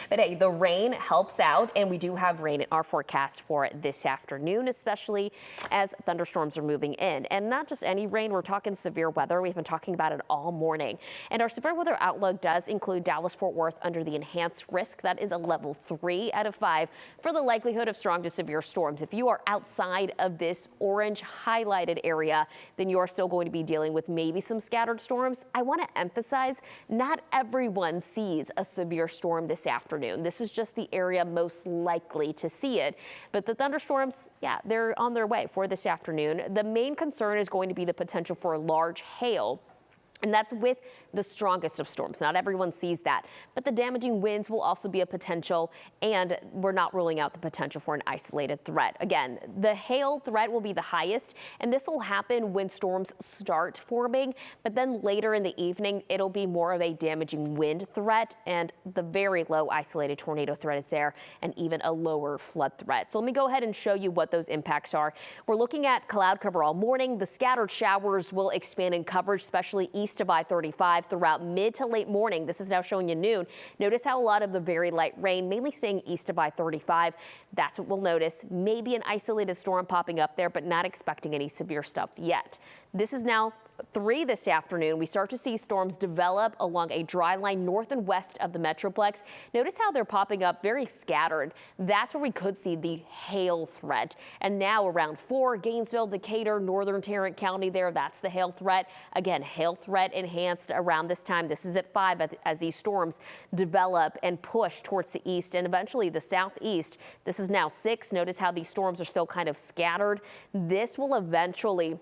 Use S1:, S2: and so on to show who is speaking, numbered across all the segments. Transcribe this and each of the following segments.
S1: But hey, the rain helps out, and we do have rain in our forecast for this afternoon, especially as thunderstorms are moving in. And not just any rain, we're talking severe weather. We've been talking about it all morning. And our severe weather outlook does include Dallas-Fort Worth under the enhanced risk. That is a level 3 out of 5 for the likelihood of strong to severe storms. If you are outside of this orange highlighted area, then you are still going to be dealing with maybe some scattered storms. I want to emphasize, not everyone sees a severe storm this afternoon. This is just the area most likely to see it. But the thunderstorms, yeah, they're on their way for this afternoon. The main concern is going to be the potential for large hail. And that's with the strongest of storms. Not everyone sees that, but the damaging winds will also be a potential, and we're not ruling out the potential for an isolated threat. Again, the hail threat will be the highest, and this will happen when storms start forming, but then later in the evening, it'll be more of a damaging wind threat, and the very low isolated tornado threat is there, and even a lower flood threat. So let me go ahead and show you what those impacts are. We're looking at cloud cover all morning. The scattered showers will expand in coverage, especially east of I-35 throughout mid to late morning. This is now showing you noon. Notice how a lot of the very light rain, mainly staying east of I-35. That's what we'll notice. Maybe an isolated storm popping up there, but not expecting any severe stuff yet. This is now 3 this afternoon. We start to see storms develop along a dry line north and west of the Metroplex. Notice how they're popping up very scattered. That's where we could see the hail threat. And now around 4, Gainesville, Decatur, northern Tarrant County there, that's the hail threat. Again, hail threat enhanced around this time. This is at 5 as these storms develop and push towards the east and eventually the southeast. This is now 6. Notice how these storms are still kind of scattered. This will eventually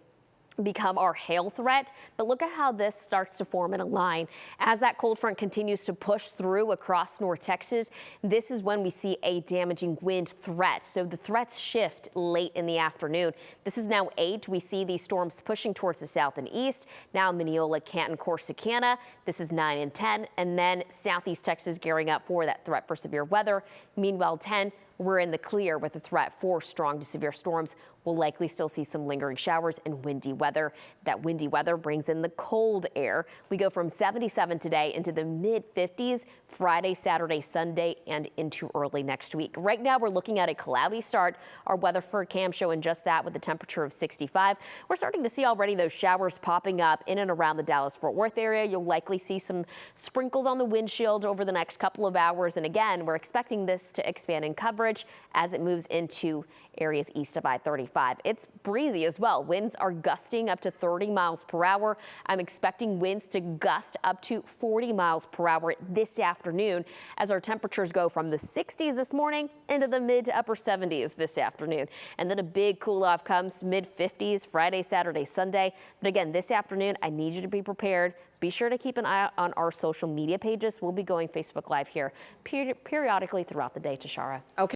S1: become our hail threat, but look at how this starts to form in a line. As that cold front continues to push through across North Texas, this is when we see a damaging wind threat. So the threats shift late in the afternoon. This is now 8. We see these storms pushing towards the south and east. Now Mineola, Canton, Corsicana. This is 9 and 10. And then southeast Texas gearing up for that threat for severe weather. Meanwhile, 10. We're in the clear with a threat for strong to severe storms. We'll likely still see some lingering showers and windy weather. That windy weather brings in the cold air. We go from 77 today into the mid-50s Friday, Saturday, Sunday, and into early next week. Right now, we're looking at a cloudy start. Our weather for cam showing just that with a temperature of 65. We're starting to see already those showers popping up in and around the Dallas-Fort Worth area. You'll likely see some sprinkles on the windshield over the next couple of hours. And again, we're expecting this to expand in coverage as it moves into areas east of I-35. It's breezy as well. Winds are gusting up to 30 miles per hour. I'm expecting winds to gust up to 40 miles per hour this afternoon as our temperatures go from the 60s this morning into the mid to upper 70s this afternoon. And then a big cool off comes mid 50s Friday, Saturday, Sunday. But again, this afternoon, I need you to be prepared. Be sure to keep an eye on our social media pages. We'll be going Facebook Live here periodically throughout the day, Tashara.
S2: Okay.